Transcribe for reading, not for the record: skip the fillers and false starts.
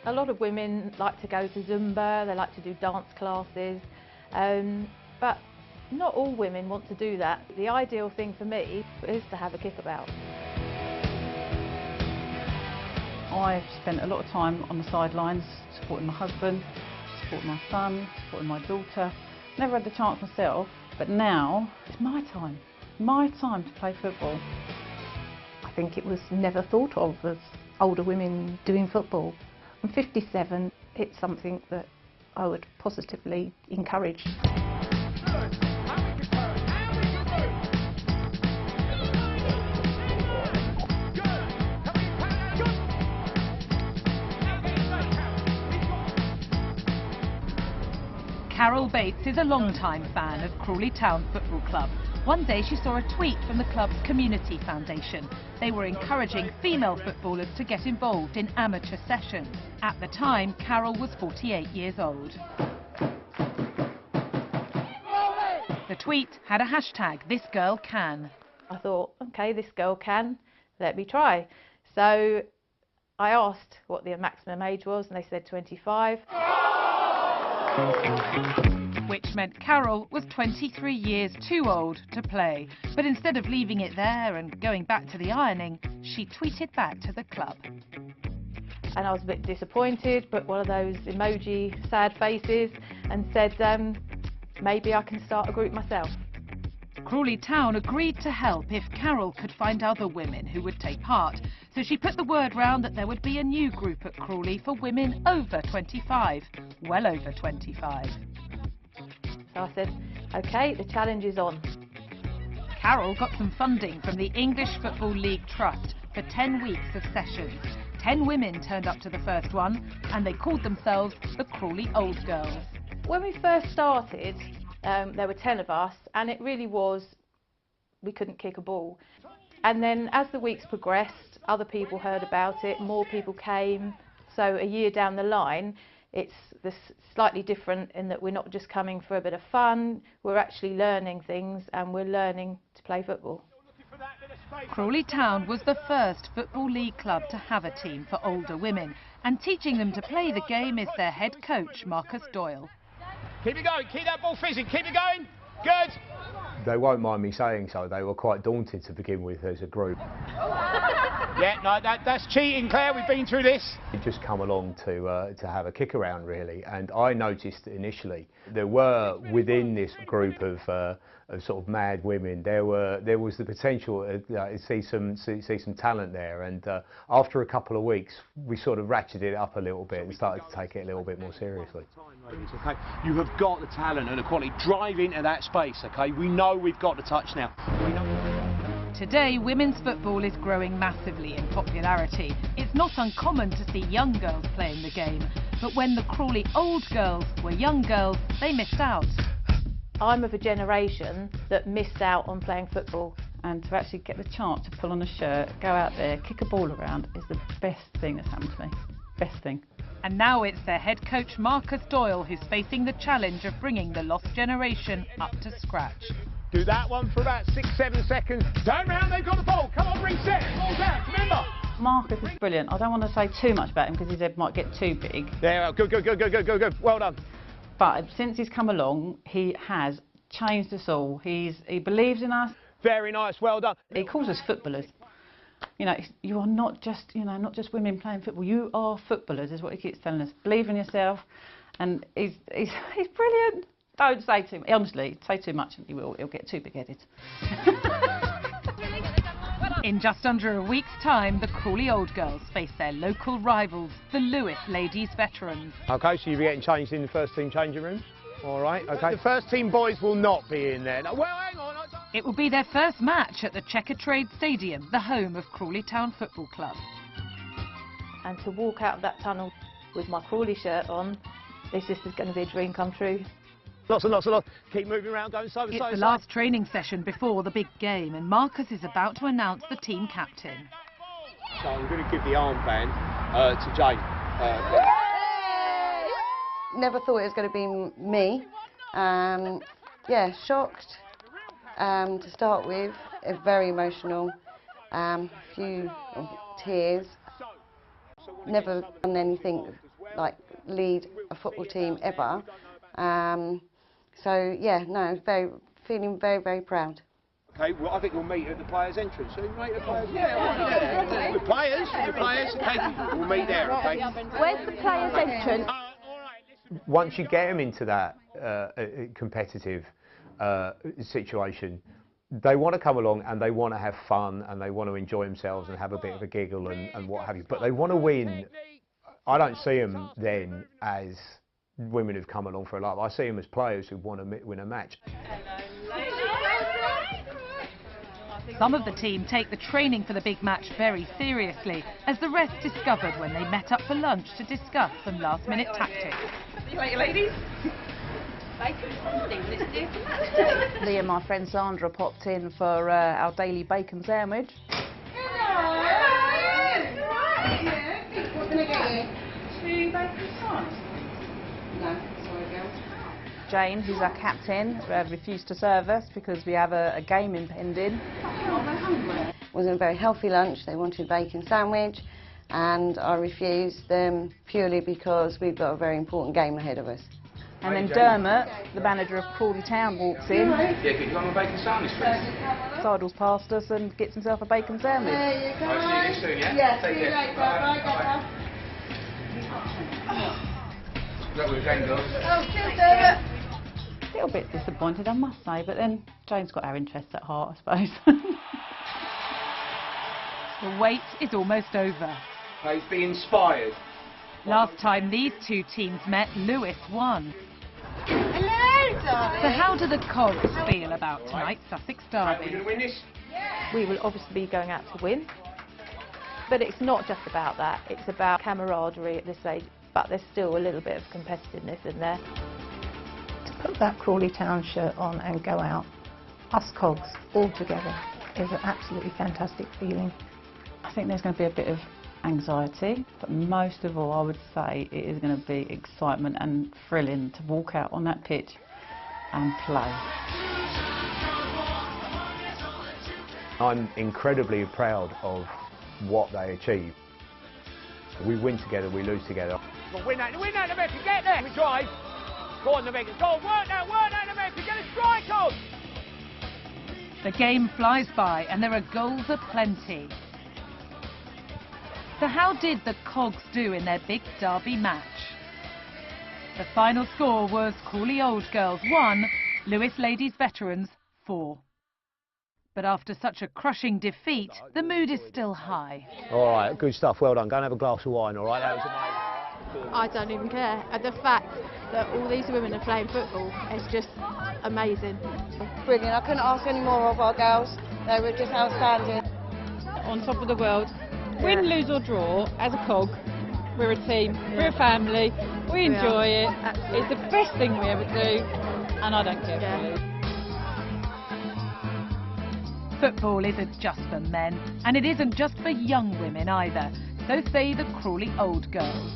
A lot of women like to go to Zumba, they like to do dance classes, but not all women want to do that. The ideal thing for me is to have a kickabout. I've spent a lot of time on the sidelines supporting my husband, supporting my son, supporting my daughter. Never had the chance myself, but now it's my time to play football. I think it was never thought of as older women doing football. I'm 57, it's something that I would positively encourage. Carol Bates is a long-time fan of Crawley Town Football Club. One day she saw a tweet from the club's community foundation. They were encouraging female footballers to get involved in amateur sessions. At the time, Carol was 48 years old. The tweet had a hashtag, #ThisGirlCan. I thought, OK, this girl can, let me try. So I asked what the maximum age was and they said 25. Which meant Carol was 23 years too old to play. But instead of leaving it there and going back to the ironing, she tweeted back to the club. And I was a bit disappointed, but one of those emoji sad faces, and said, maybe I can start a group myself. Crawley Town agreed to help if Carol could find other women who would take part. So she put the word round that there would be a new group at Crawley for women over 25, well over 25. So I said, OK, the challenge is on. Carol got some funding from the English Football League Trust for 10 weeks of sessions. 10 women turned up to the first one, and they called themselves the Crawley Old Girls. When we first started, there were 10 of us, and it really was, we couldn't kick a ball. And then as the weeks progressed, other people heard about it, more people came. So a year down the line, it's slightly different in that we're not just coming for a bit of fun, we're actually learning things and we're learning to play football. Crawley Town was the first Football League club to have a team for older women, and teaching them to play the game is their head coach, Marcus Doyle. Keep it going, keep that ball fizzing, keep it going, good. They won't mind me saying so, they were quite daunted to begin with as a group. Yeah, no, that's cheating, Claire, we've been through this. We'd just come along to have a kick around really, and I noticed initially there were within this group of sort of mad women, there was the potential to see some talent there, and after a couple of weeks we sort of ratcheted it up a little bit and started to take it a little bit more seriously. Okay, you have got the talent and the quality, drive into that space, okay? We know we've got the touch now. Today, women's football is growing massively in popularity. It's not uncommon to see young girls playing the game, but when the Crawley Old Girls were young girls, they missed out. I'm of a generation that missed out on playing football. And to actually get the chance to pull on a shirt, go out there, kick a ball around is the best thing that's happened to me. Best thing. And now it's their head coach Marcus Doyle who's facing the challenge of bringing the lost generation up to scratch. Do that one for about 6-7 seconds. Turn round, they've got the ball. Come on, reset. Ball's out, remember. Marcus is brilliant. I don't want to say too much about him because his head might get too big. There, good. Well done. But since he's come along, he has changed us all. He believes in us. Very nice, well done. He calls us footballers. You know, you are not just, not just women playing football. You are footballers, is what he keeps telling us. Believe in yourself, and he's brilliant. Don't say too much. Honestly, say too much and he'll get too big-headed. In just under a week's time, the Crawley Old Girls face their local rivals, the Lewis Ladies Veterans. Okay, so you'll be getting changed in the first team changing room? All right, okay. The first team boys will not be in there. No, well, hang on. It will be their first match at the Checkatrade Stadium, the home of Crawley Town Football Club. And to walk out of that tunnel with my Crawley shirt on, this is going to be a dream come true. Lots and lots. Keep moving around, going side to side. It's the last training session before the big game, and Marcus is about to announce the team captain. So I'm going to give the armband to Jane. Never thought it was going to be me. Yeah, shocked to start with, very emotional, a few tears. Never done anything like lead a football team ever. So yeah, no, feeling very, very proud. Okay, well, I think we'll meet at the players' entrance. So you meet at the players' yeah. The players, okay, we'll meet there, okay? Where's the players' entrance? Once you get them into that competitive situation, they want to come along and they want to have fun and they want to enjoy themselves and have a bit of a giggle and what have you. But they want to win. I don't see them then as women who've come along for a laugh. I see them as players who want to win a match. Some of the team take the training for the big match very seriously, as the rest discovered when they met up for lunch to discuss some last-minute tactics. See you later, ladies. Me and my friend Sandra popped in for our daily bacon sandwich. What can I get you? 2 bacon slices. No, sorry, girl. Jane, who's our captain, refused to serve us because we have a game impending. It wasn't a very healthy lunch. They wanted a bacon sandwich, and I refused them purely because we've got a very important game ahead of us. And then Dermot, the manager of Crawley Town, walks in, Yeah, could you want a bacon sandwich, please? sidles past us and gets himself a bacon sandwich. There you go. I'll see you soon, yeah? Yeah, Take see you care. later. Bye, That was game, girls. Oh, cheers, Dermot. A little bit disappointed, I must say, but then Jane's got our interests at heart, I suppose. The wait is almost over. Please be inspired. Last time these two teams met, Lewis won. Hello, darling. So how do the COGS feel about tonight's Sussex Right, we're derby? going to win this. We will obviously be going out to win, but it's not just about that. It's about camaraderie at this age, but there's still a little bit of competitiveness in there. To put that Crawley Town shirt on and go out, us cogs all together, is an absolutely fantastic feeling. I think there's going to be a bit of anxiety, but most of all I would say it is going to be excitement and thrilling to walk out on that pitch and play. I'm incredibly proud of what they achieve. We win together, we lose together. Win that, Rebecca, get there! We drive. Go on, Rebecca, go on, work that, Rebecca, get a strike on! The game flies by and there are goals aplenty. So how did the COGS do in their big derby match? The final score was Crawley Old Girls 1, Lewis Ladies Veterans 4. But after such a crushing defeat, the mood is still high. All right, good stuff, well done. Go and have a glass of wine, all right? That was amazing. I don't even care. And the fact that all these women are playing football is just amazing. Brilliant. I couldn't ask any more of our girls. They were just outstanding. On top of the world, win, lose or draw, as a cog, we're a team, we're a family, we enjoy it. Absolutely. It's the best thing we ever do, and I don't care if we lose. Football isn't just for men, and it isn't just for young women either. So say the Crawley Old Girls.